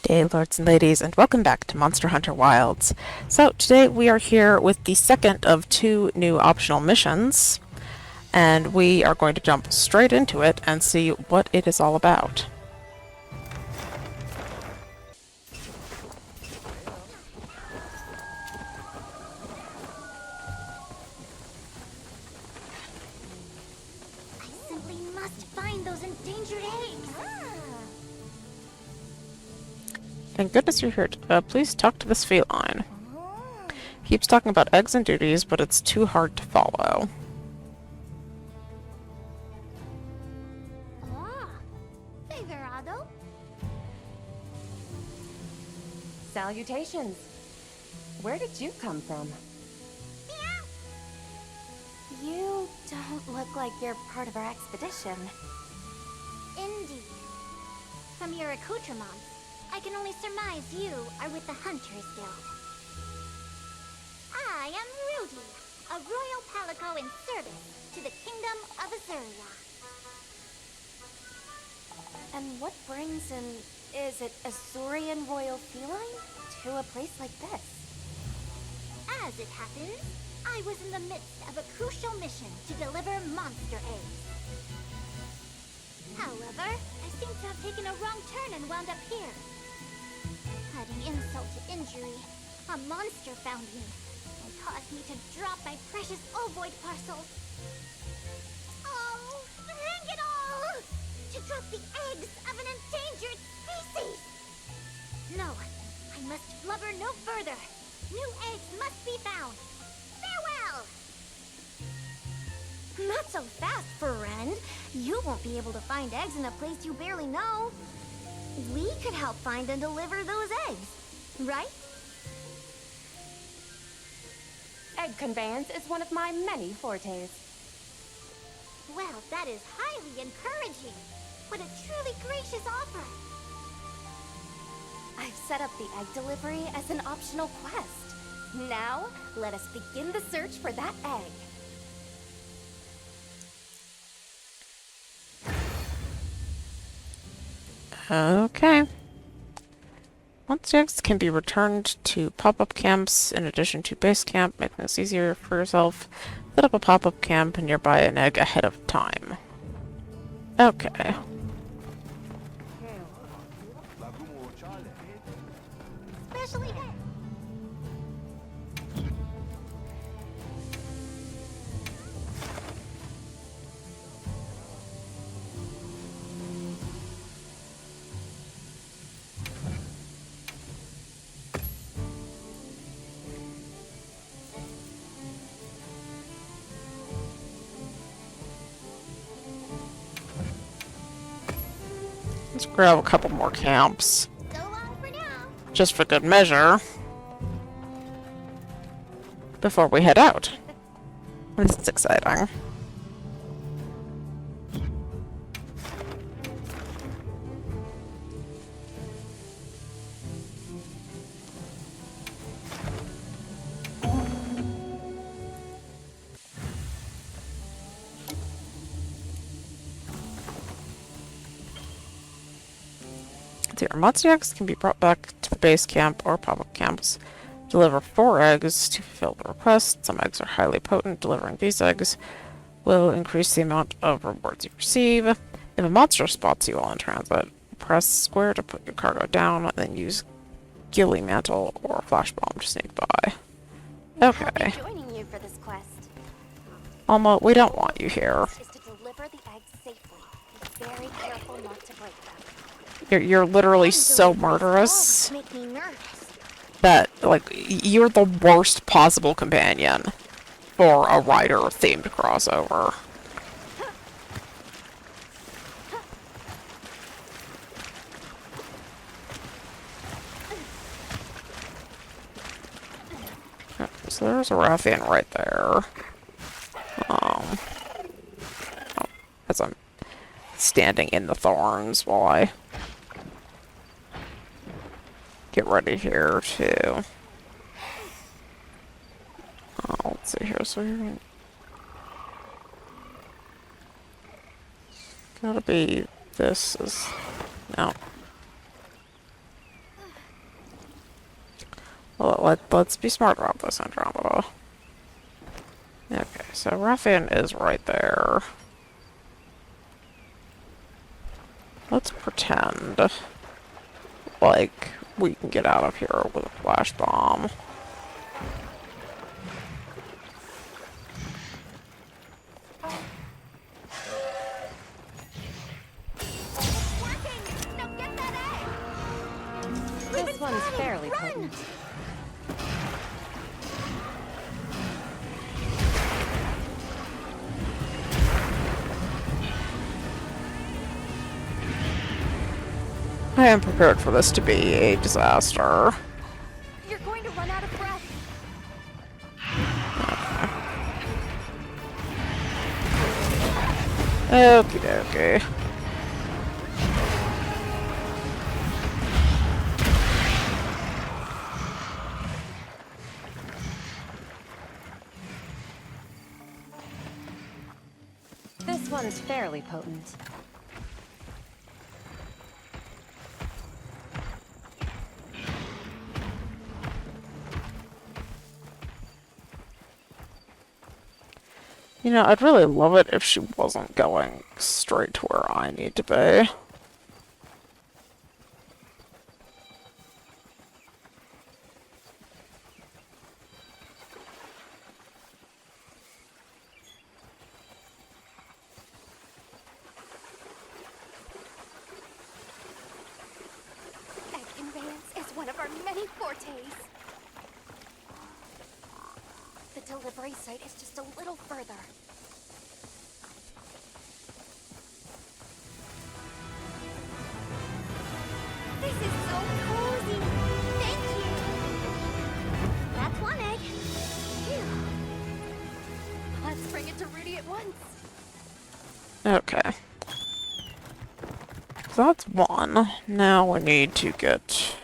Day, lords and ladies, and welcome back to Monster Hunter Wilds. So, today we are here with the second of two new optional missions, and we are going to jump straight into it and see what it is all about. I simply must find those endangered eggs. Thank goodness you're here. Please talk to this feline. Keeps talking about eggs and duties, but it's too hard to follow. Favorado? Salutations. Where did you come from? You don't look like you're part of our expedition. Indeed. From your accoutrements, I can only surmise you are with the Hunters Guild. I am Rudy, a royal palico in service to the Kingdom of Azuria. And what brings an, is it Azurian royal feline, to a place like this? As it happens, I was in the midst of a crucial mission to deliver monster eggs. However, I seem to have taken a wrong turn and wound up here. Adding insult to injury, a monster found me and caused me to drop my precious ovoid parcel. Oh, hang it all! To drop the eggs of an endangered species! No, I must blubber no further. New eggs must be found. Farewell! Not so fast, friend. You won't be able to find eggs in a place you barely know. We could help find and deliver those eggs, right? Egg conveyance is one of my many fortes. Well, that is highly encouraging. What a truly gracious offer. I've set up the egg delivery as an optional quest. Now, let us begin the search for that egg. Okay. Once eggs can be returned to pop-up camps in addition to base camp, making this easier for yourself. Set up a pop-up camp nearby an egg ahead of time. Okay. Especially eggs. Let's grab a couple more camps, So long for now. just for good measure, before we head out. This is exciting. Your monster eggs can be brought back to the base camp or pop-up camps. Deliver 4 eggs to fulfill the request. Some eggs are highly potent. Delivering these eggs will increase the amount of rewards you receive. If a monster spots you while in transit, press square to put your cargo down, and then use Ghillie Mantle or Flash Bomb to sneak by. I'll Okay. be joining you for this quest. Alma, we don't want you here. Is to deliver the eggs safely. Be very careful not to break them. You're literally so murderous Make me nervous. that, like, you're the worst possible companion for a Rider-themed crossover. So there's a Rathian right there. Oh, as I'm standing in the thorns while I get ready here to... Oh, let's see here. So you're gotta be... This is... No. Well, let's be smart about this, Andromeda. Okay, so Rathian is right there. Let's pretend like we can get out of here with a flash bomb. Working! Now get that egg! This one's fairly potent. I am prepared for this to be a disaster. You're going to run out of breath. Okie dokie. This one's fairly potent. You know, I'd really love it if she wasn't going straight to where I need to be. Egg conveyance is one of our many fortes. The delivery site is just a little further. This is so cozy. Thank you. That's one egg. Phew. Let's bring it to Rudy at once. Okay. So that's one. Now we need to get...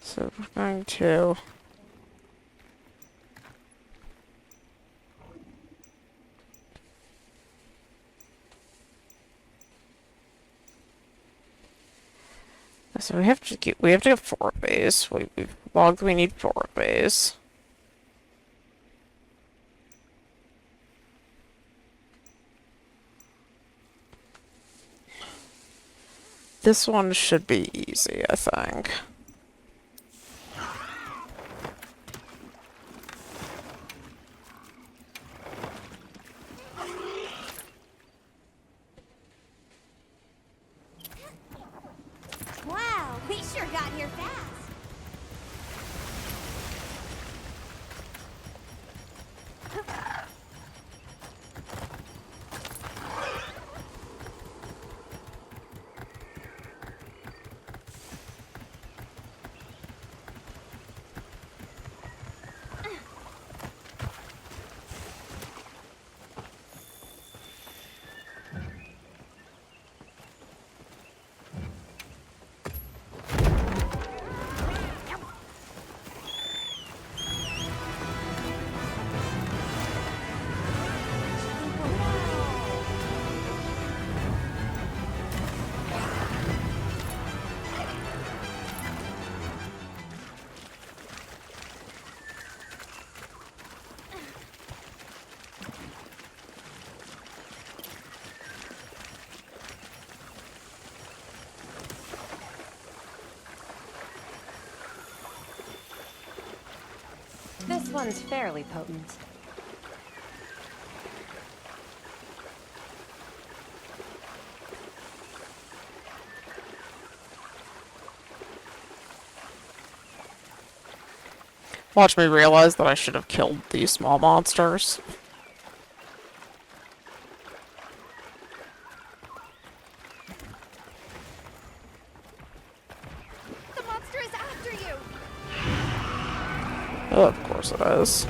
So we're going to... So we have to get 4 of these. We've logged we need 4 of these. This one should be easy, I think. Wow, we sure got here fast. This one's fairly potent. Watch me realize that I should have killed these small monsters. The monster is after you. Oh, of course it is.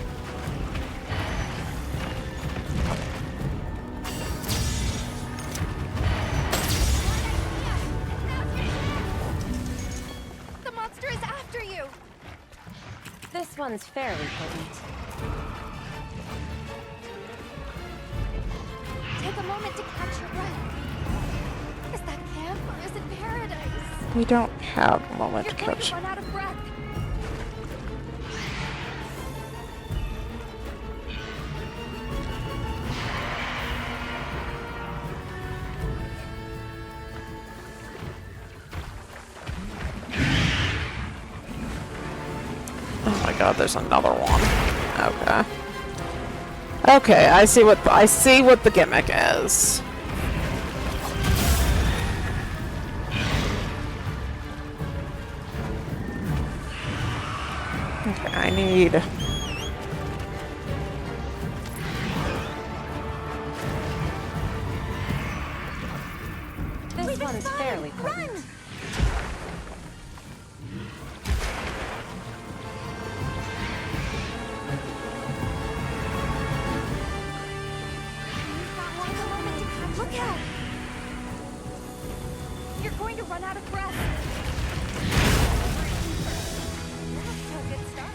The monster is after you. This one's fairly potent. Take a moment to catch your breath. Is that camp or is it paradise? We don't have a moment to You're going catch. to run out of breath. Oh my god, there's another one. Okay. Okay, I see what the gimmick is. Okay, I need... This one's fairly potent. Look out! You're going to run out of breath. You're off to a good start.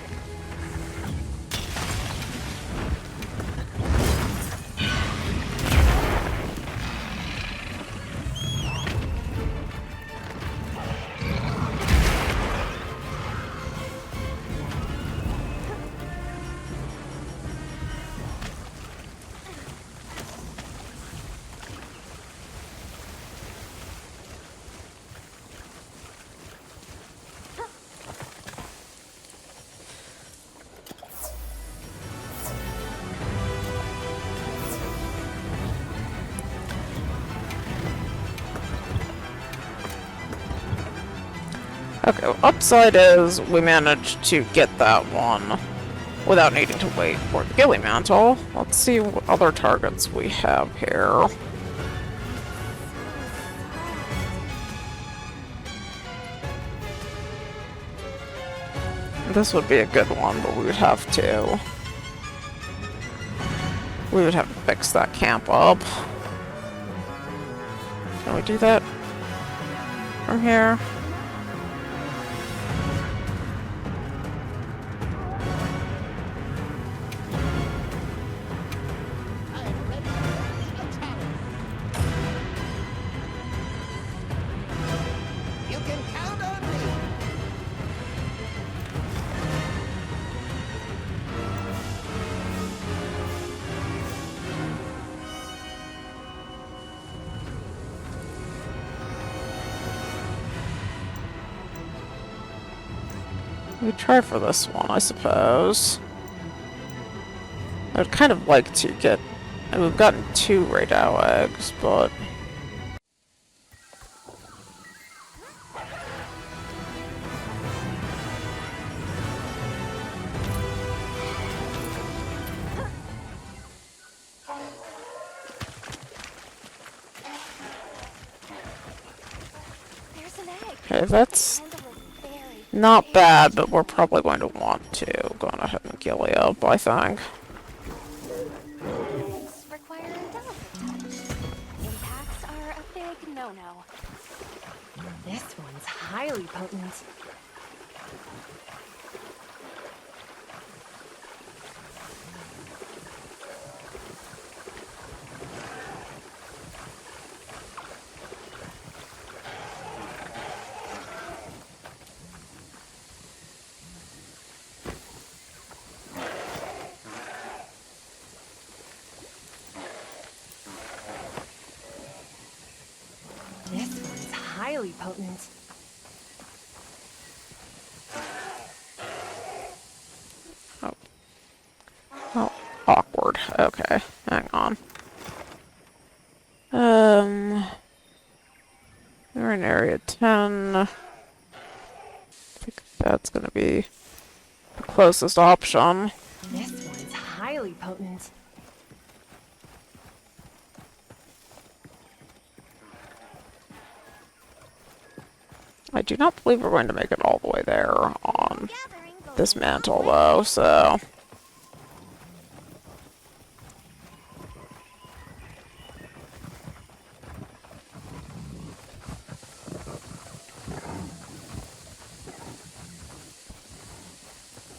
Okay, well, upside is we managed to get that one without needing to wait for the Gilly Mantle. Let's see what other targets we have here. This would be a good one, but we would have to... We would have to fix that camp up. Can we do that from here? You can count on me. We try for this one, I suppose. I'd kind of like to get... And we've gotten 2 radiow eggs, but... There's an egg. Okay, that's And a very not bad, but we're probably going to want to go on ahead and gilly up, I think. Eggs require a delicate touch. Impacts are a big no-no. This one's highly potent. This one's highly potent. Oh, awkward. Okay, hang on. We're in area 10. I think that's gonna be the closest option. This one's highly potent. I do not believe we're going to make it all the way there on this mantle, though, so...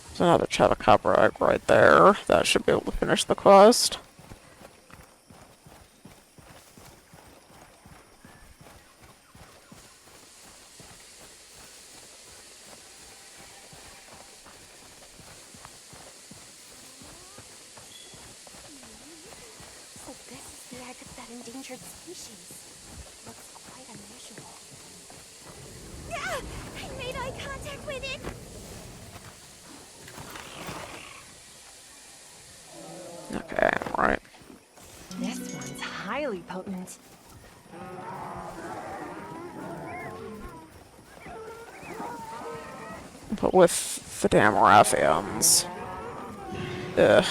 There's another Chatacopper egg right there. That should be able to finish the quest. endangered species. Looks quite unusual. Ah, I made eye contact with it. Okay, right. This one's highly potent. But with the damn Rathians. Ugh.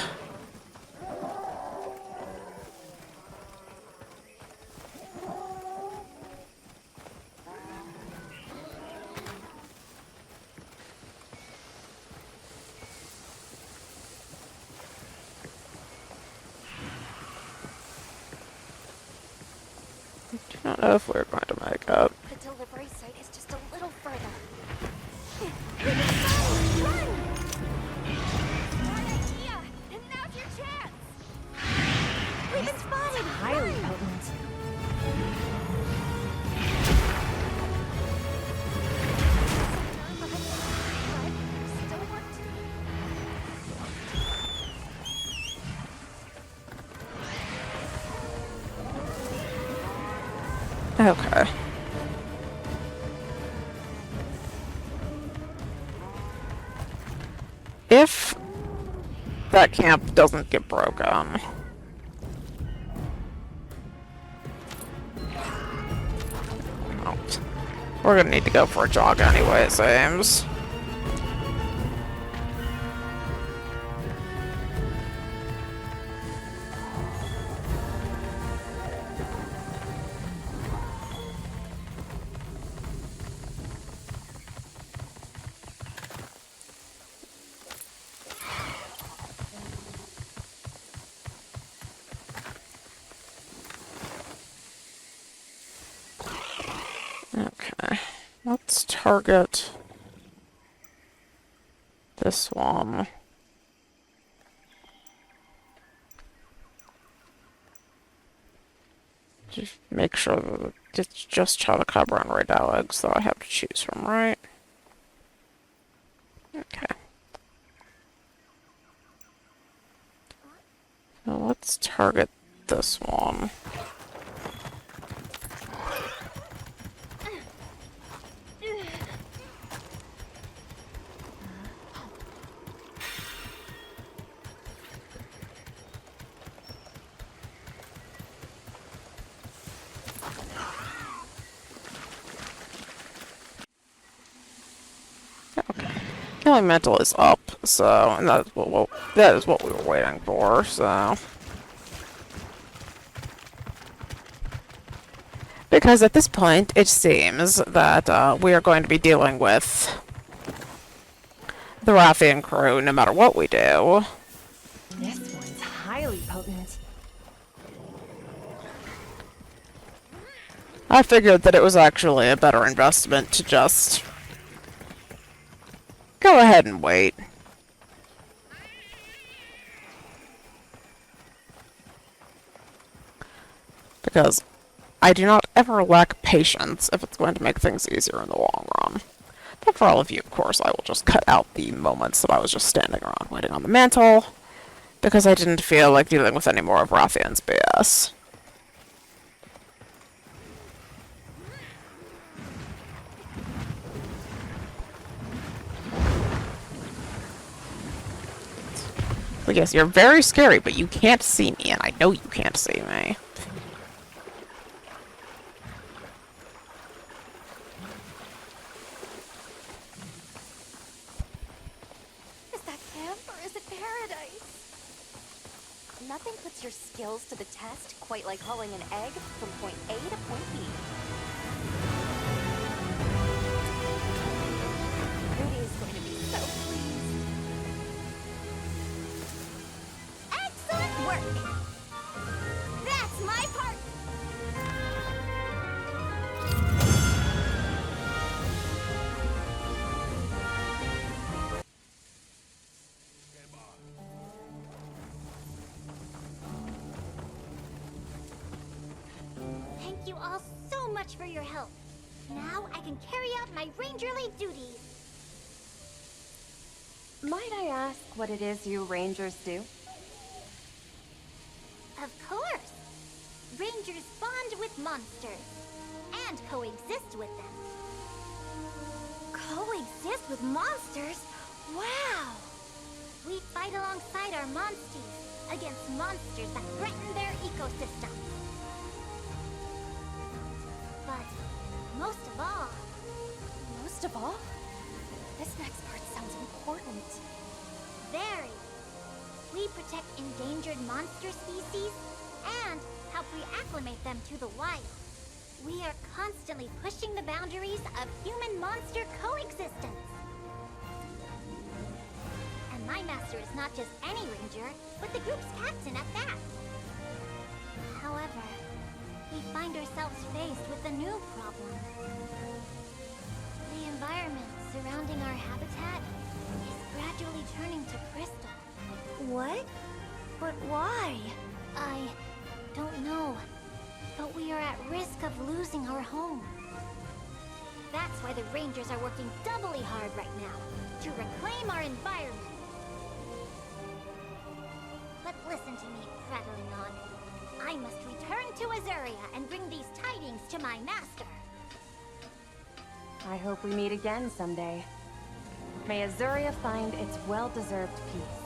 I don't know if we're going to make it. The delivery site is just a little further. Run! Smart idea! And now's your chance! We've been spotted! Highly potent. Still work to do. Okay. If that camp doesn't get broken, well, we're gonna need to go for a jog anyway, it seems. Okay, let's target this one. Just make sure that it's just Chotacabra and Red eggs that I have to choose from, right? Okay. So let's target this one. Killing mental is up, so and that is what we were waiting for. So because at this point it seems that we are going to be dealing with the Rathian crew no matter what we do. This one's highly potent. I figured that it was actually a better investment to just go ahead and wait. Because I do not ever lack patience if it's going to make things easier in the long run. But for all of you, of course, I will just cut out the moments that I was just standing around waiting on the mantle, because I didn't feel like dealing with any more of Rathian's BS. But yes, you're very scary, but you can't see me, and I know you can't see me. Is that camp or is it paradise? Nothing puts your skills to the test quite like hauling an egg from point A to point B. Rudy is going to be so pleased. Excellent work! That's my part! Thank you all so much for your help. Now I can carry out my rangerly duties. Might I ask what it is you rangers do? Of course. Rangers bond with monsters and coexist with them. Coexist with monsters? Wow! We fight alongside our monsties against monsters that threaten their ecosystem. But most of all, Most of all, this next part sounds important. very. We protect endangered monster species and help reacclimate them to the wild. We are constantly pushing the boundaries of human-monster coexistence. And my master is not just any ranger, but the group's captain at that. However, we find ourselves faced with a new problem. The environment surrounding our habitat is gradually turning to crystal. What? But why? I don't know, but we are at risk of losing our home. That's why the Rangers are working doubly hard right now to reclaim our environment. But listen to me prattling on. I must return to Azuria and bring these tidings to my master. I hope we meet again someday. May Azuria find its well-deserved peace.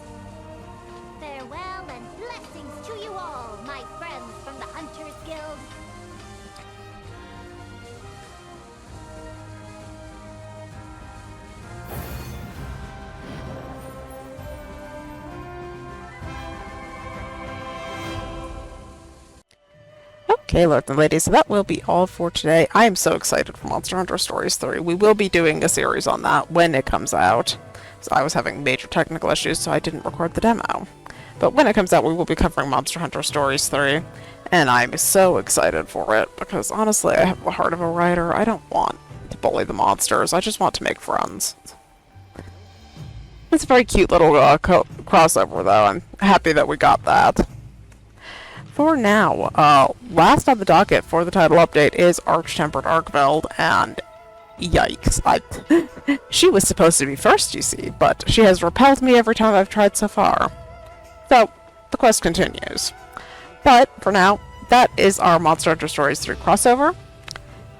Farewell and blessings to you all, my friends from the Hunters Guild. Okay, lords and ladies, so that will be all for today. I am so excited for Monster Hunter Stories 3. We will be doing a series on that when it comes out. So I was having major technical issues, so I didn't record the demo. But when it comes out, we will be covering Monster Hunter Stories 3. And I'm so excited for it, because honestly, I have the heart of a writer. I don't want to bully the monsters. I just want to make friends. It's a very cute little crossover, though. I'm happy that we got that. For now, last on the docket for the title update is Arch-Tempered Arkveld, and yikes. She was supposed to be first, you see, but she has repelled me every time I've tried so far. So, the quest continues. But, for now, that is our Monster Hunter Stories 3 crossover,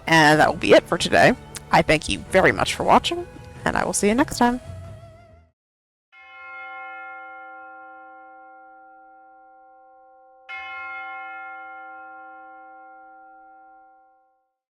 and that will be it for today. I thank you very much for watching, and I will see you next time.